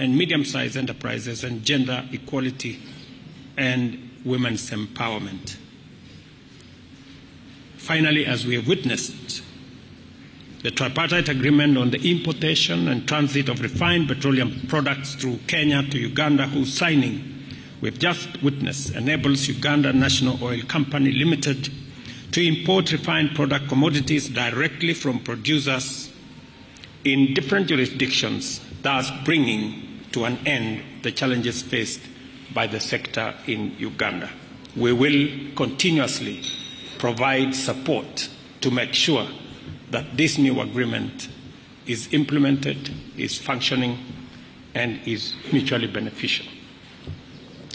and medium-sized enterprises, and gender equality and women's empowerment. Finally, as we have witnessed, the tripartite agreement on the importation and transit of refined petroleum products through Kenya to Uganda, whose signing we've just witnessed, enables Uganda National Oil Company Limited to import refined product commodities directly from producers in different jurisdictions, thus bringing to an end the challenges faced by the sector in Uganda. We will continuously provide support to make sure that this new agreement is implemented, is functioning, and is mutually beneficial.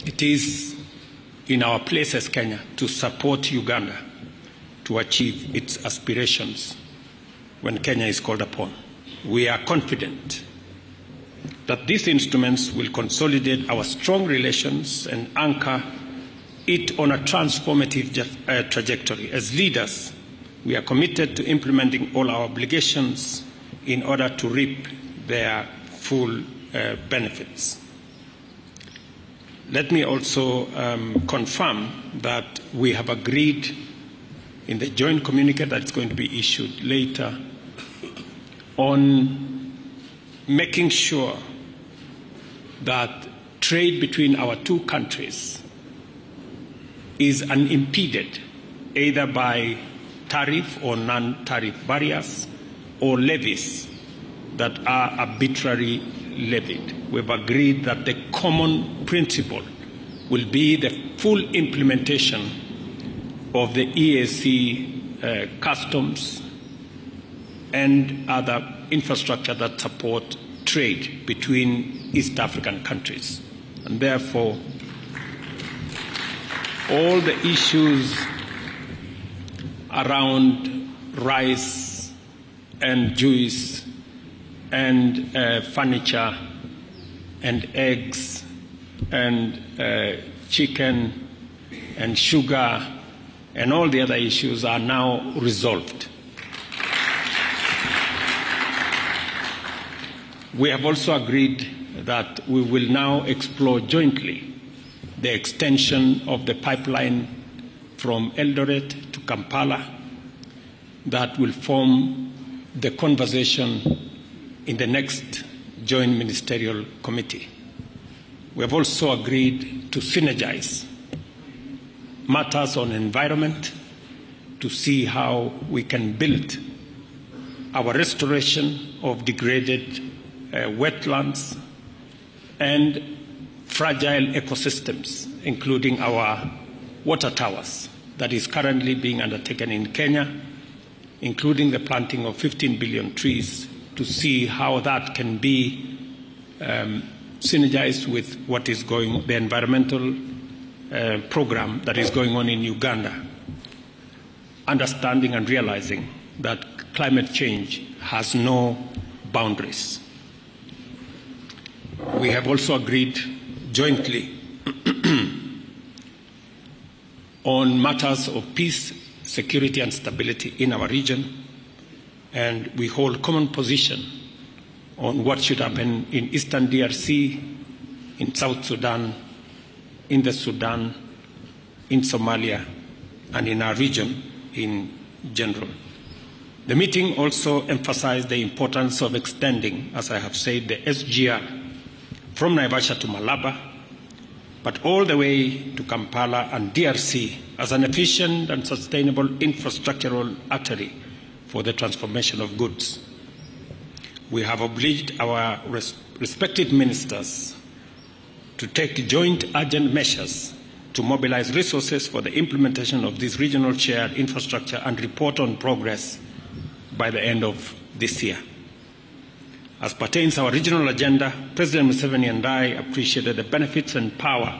It is in our place as Kenya to support Uganda to achieve its aspirations when Kenya is called upon. We are confident that these instruments will consolidate our strong relations and anchor it on a transformative trajectory. As leaders, we are committed to implementing all our obligations in order to reap their full benefits. Let me also confirm that we have agreed in the joint communique that's going to be issued later on making sure that trade between our two countries is unimpeded, either by tariff or non-tariff barriers or levies that are arbitrarily levied. We've agreed that the common principle will be the full implementation of the EAC customs and other infrastructure that support trade between East African countries. And therefore, all the issues around rice and juice and furniture and eggs and chicken and sugar and all the other issues are now resolved. We have also agreed that we will now explore jointly the extension of the pipeline from Eldoret to Kampala that will form the conversation in the next joint ministerial committee. We have also agreed to synergize matters on environment to see how we can build our restoration of degraded wetlands and fragile ecosystems, including our water towers that is currently being undertaken in Kenya, including the planting of 15 billion trees, to see how that can be synergized with what is the environmental program that is going on in Uganda, understanding and realizing that climate change has no boundaries. We have also agreed jointly on matters of peace, security and stability in our region, and we hold common position on what should happen in Eastern DRC, in South Sudan, in the Sudan, in Somalia, and in our region in general. The meeting also emphasized the importance of extending, as I have said, the SGR from Naivasha to Malaba, but all the way to Kampala and DRC as an efficient and sustainable infrastructural artery for the transformation of goods. We have obliged our respective ministers to take joint urgent measures to mobilize resources for the implementation of this regional shared infrastructure and report on progress by the end of this year. As pertains to our regional agenda, President Museveni and I appreciated the benefits and power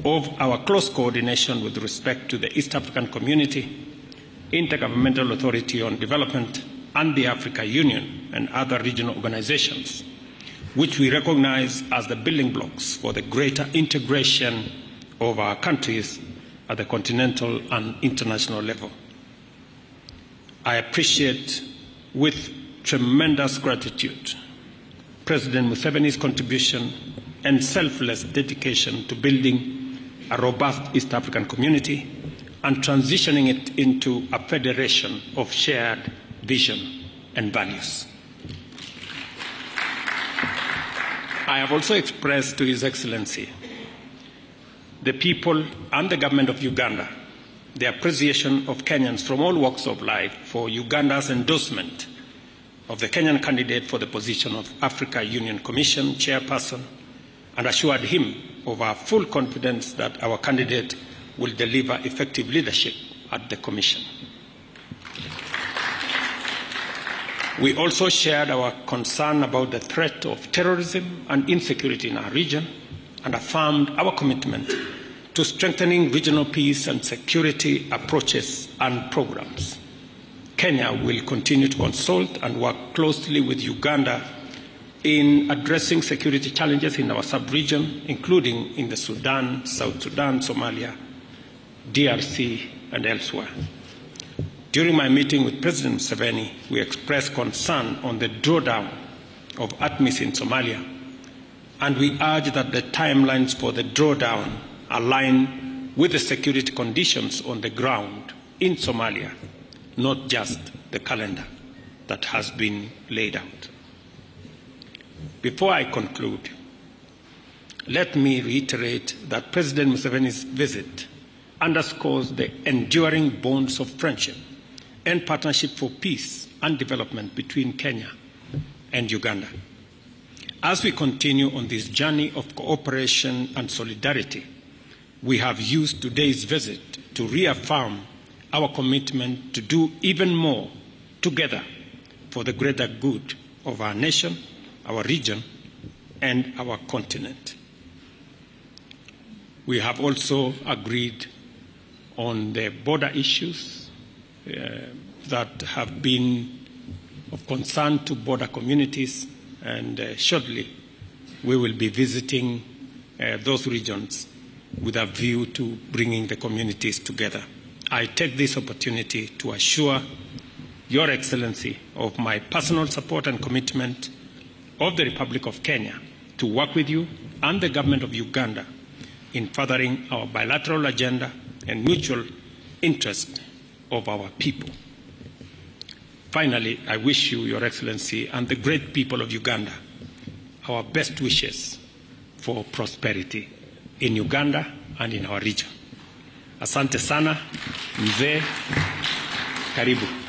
of our close coordination with respect to the East African Community, Intergovernmental Authority on Development, and the Africa Union and other regional organizations, which we recognize as the building blocks for the greater integration of our countries at the continental and international level. I appreciate with tremendous gratitude President Museveni's contribution and selfless dedication to building a robust East African community and transitioning it into a federation of shared vision and values. I have also expressed to His Excellency the people and the government of Uganda the appreciation of Kenyans from all walks of life for Uganda's endorsement of the Kenyan candidate for the position of Africa Union Commission chairperson, and assured him of our full confidence that our candidate will deliver effective leadership at the Commission. We also shared our concern about the threat of terrorism and insecurity in our region and affirmed our commitment to strengthening regional peace and security approaches and programs. Kenya will continue to consult and work closely with Uganda in addressing security challenges in our sub-region, including in the Sudan, South Sudan, Somalia, DRC, and elsewhere. During my meeting with President Museveni, we expressed concern on the drawdown of ATMIS in Somalia, and we urged that the timelines for the drawdown align with the security conditions on the ground in Somalia, not just the calendar that has been laid out. Before I conclude, let me reiterate that President Museveni's visit underscores the enduring bonds of friendship and partnership for peace and development between Kenya and Uganda. As we continue on this journey of cooperation and solidarity, we have used today's visit to reaffirm our commitment to do even more together for the greater good of our nation, our region, and our continent. We have also agreed on the border issues that have been of concern to border communities, and shortly we will be visiting those regions with a view to bringing the communities together. I take this opportunity to assure Your Excellency of my personal support and commitment of the Republic of Kenya to work with you and the government of Uganda in furthering our bilateral agenda and mutual interest of our people. Finally, I wish you, Your Excellency, and the great people of Uganda our best wishes for prosperity in Uganda and in our region. Asante sana, mzee, karibu.